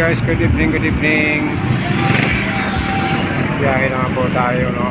guys, good evening, good evening. Biyahe na po tayo, no?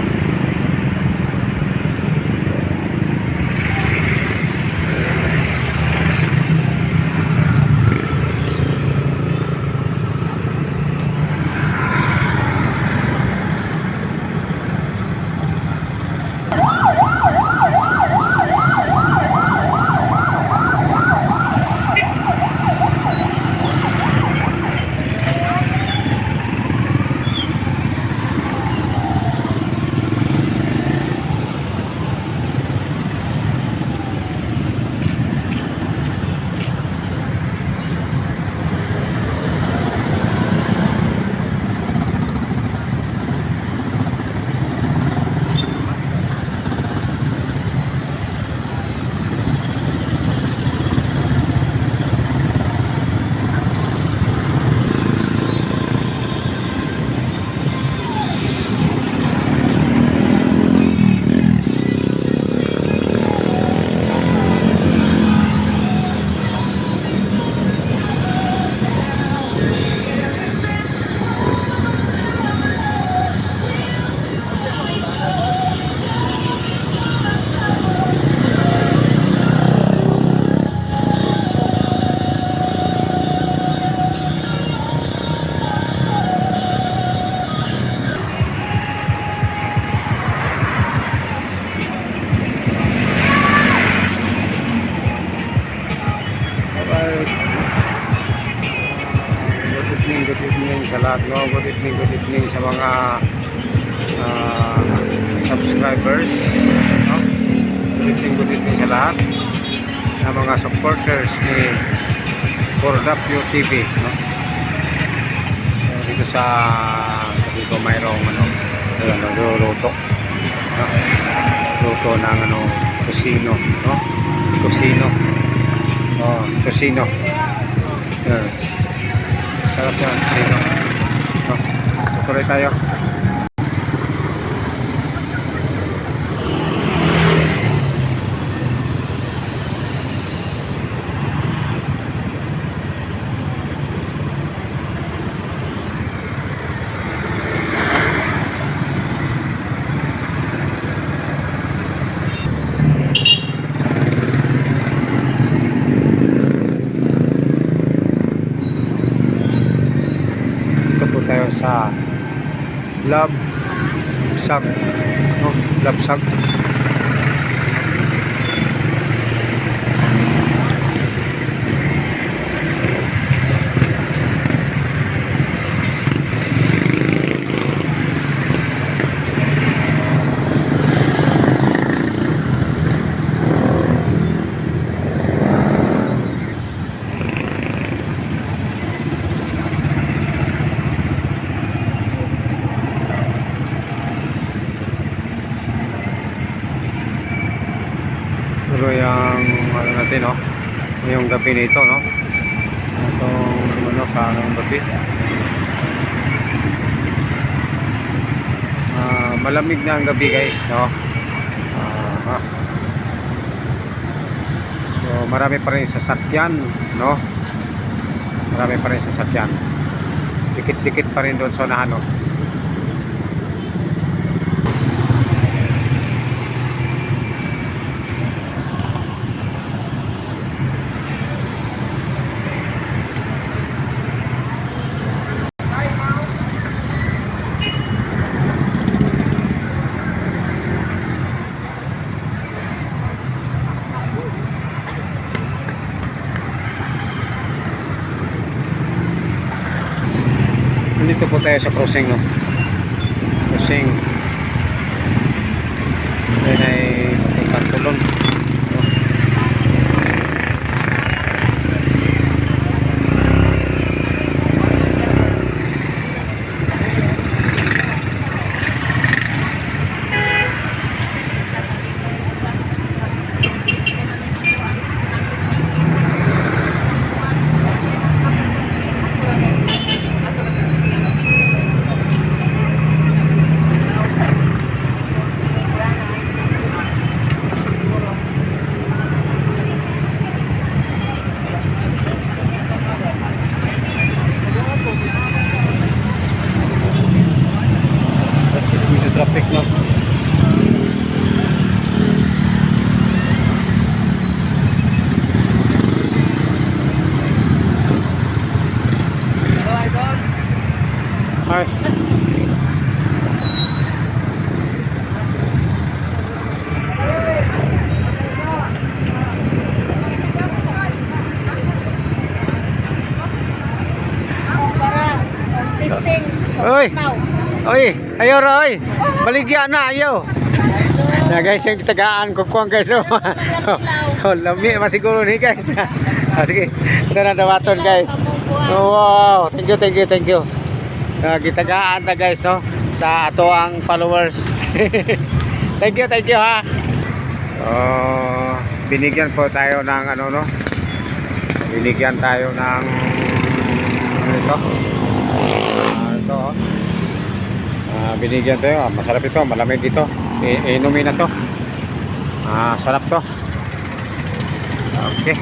Good evening sa lahat, no? Good evening sa mga subscribers, no? Good evening sa lahat sa mga supporters ni Cordapio TV, no? Dito sa dito mayroong luto, no? Luto ng kusino, no? Kusino. Sarap yan, kusino. No? Tuloy tayo. Tayo sa Labsag, no? Labsag. Pero yung natin, no? Yung gabi nito, no? Itong sa gabi. Malamig na ang gabi, guys, no? So marami pa rin sasakyan, no? Marami pa rin sasakyan. Dikit-dikit pa rin doon sa unahan, no? Dito po tayo sa crossing, no? Crossing. Ayan ay papuntang Tulon. Ay. Para testing. Oy. Now. Oy, ayaw ra oy. Baligya na ayaw. Na guys, yung tagaan ko kuang guys. Oh, lami masiguro ni guys. Sige. Ito na dawaton guys. Oh, wow, thank you. Gitagaan ta guys no sa ato ang followers. thank you ha. Binigyan po tayo ng ano no. Binigyan tayo ng ito. Ito. Binigyan tayo. Masarap ito, malamig ito. Inumin na to. Sarap to. Okay.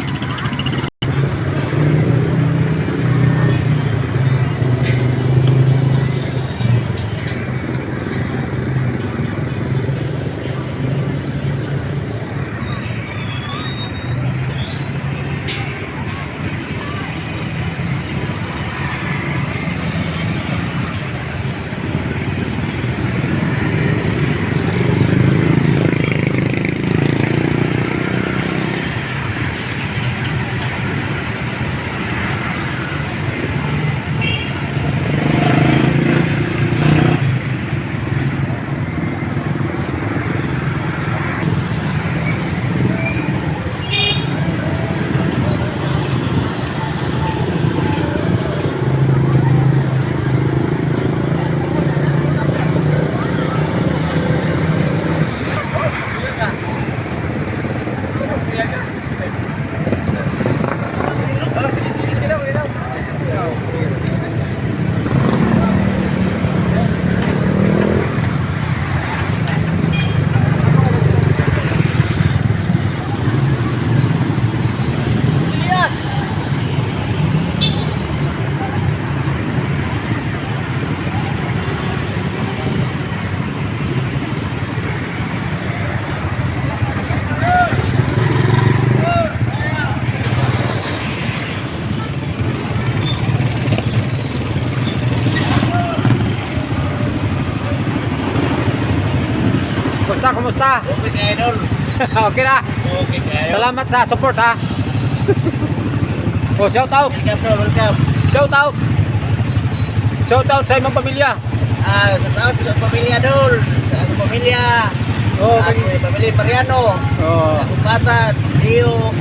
Kumusta? Okay, idol. Okay na. Okay, kayo. Salamat sa support ha. Shout out. Welcome, bro. Welcome. Shout out sa imong pamilya. Shout out sa pamilya, Dol. Sa akong pamilya. Oh, Sa akong pamilya Mariano. Oh. Sa akong bata, Leo,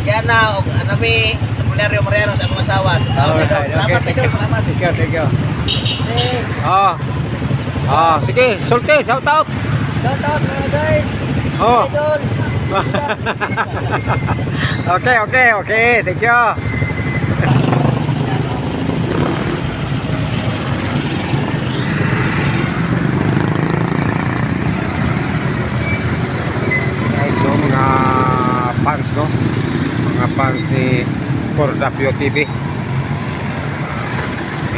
Diana, o Anami, sa Pulario Mariano, sa akong asawa. Sa taon, Alright, Idol. Salamat, okay. Idol. Salamat. Thank you. Sige, Sulte, shout out. Shout out, mga guys. Oh. Idol. Okay. Thank you. Guys, so mga fans no. Mga fans ni Cordapio TV.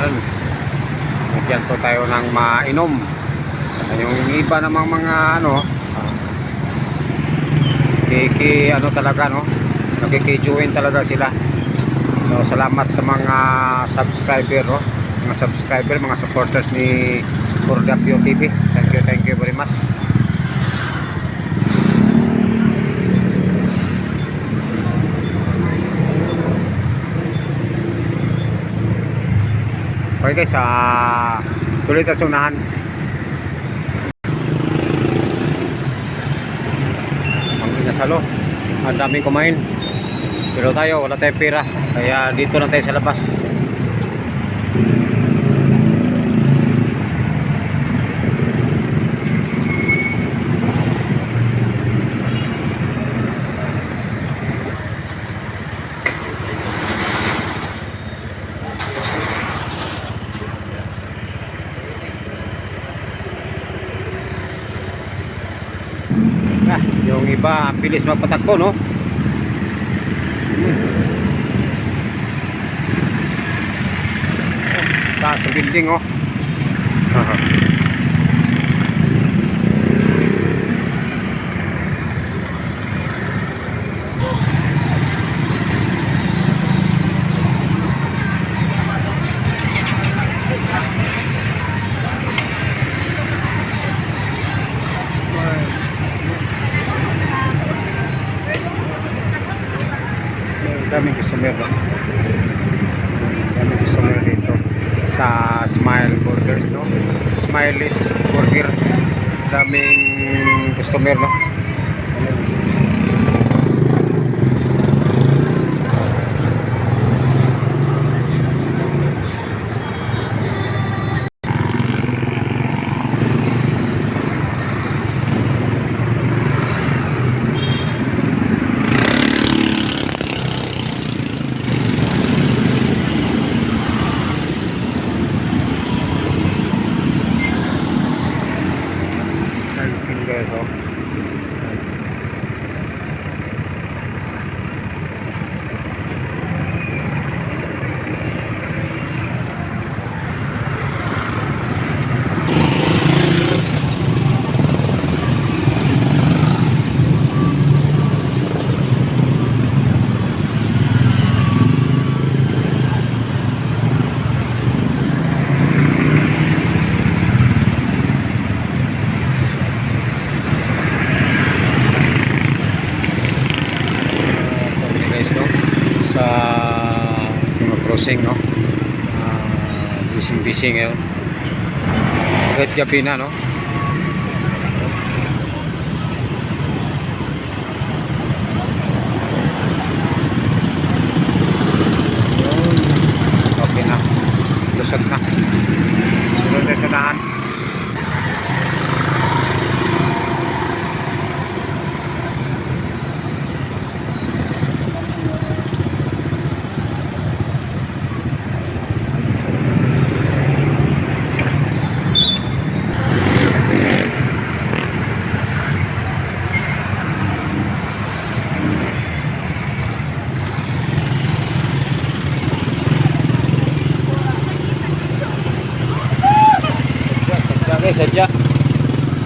Yan. Nagyan po tayo ng mainom. Yung iba namang mga ano ano talaga no, nakiki-join talaga sila. So salamat sa mga subscriber no, mga supporters ni Cordapio TV. Thank you very much. Okay guys, tuloy tayo sa unahan. Salo, ang daming kumain pero tayo wala tayong pera kaya dito lang tayo sa labas. Yung iba ang bilis magpatakbo no. Taas ang building oh. Daming customer, no? Daming customer dito sa Smile Burgers, no? Smileys Burger. Daming customer, no? Guys, oh. Guys, no? Sa crossing, no? Bising ngayon. Kahit gabi na, no? Okay na. Lusot na. Lusot na tanahan.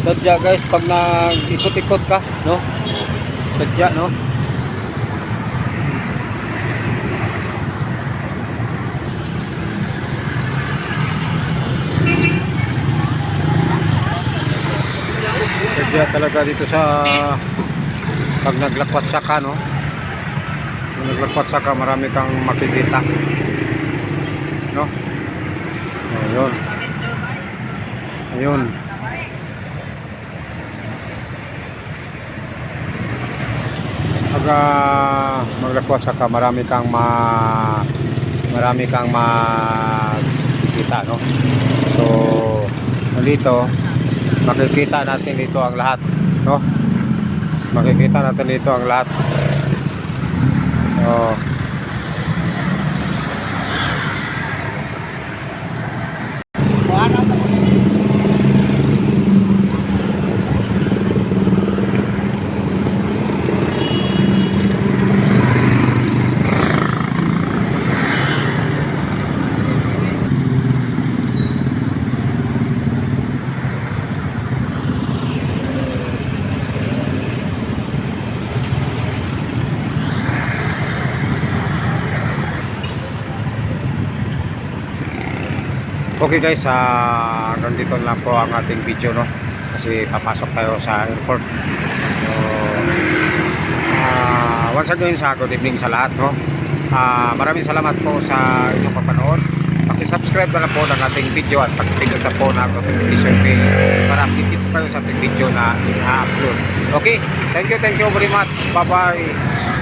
Sadya guys, pag nag-ikot-ikot ka, no? Sadya, no? Sadya talaga dito sa pag naglakwat saka, no? Pag naglakwat saka, marami kang makikita, no? Ayun. Ayun. Pag maglakwat saka marami kang makikita, no? So dito makikita natin dito ang lahat, no? Makikita natin dito ang lahat. So okay guys, hanggang dito lang po ang ating video, no? Kasi papasok tayo sa airport. So, once again, good evening sa lahat, no? Maraming salamat po sa inyong papanood. Paki-subscribe na lang po ng ating video at pag-pindot na po ng notification bell para update po kayo sa ating video na i-upload. Okay, thank you very much. Bye bye.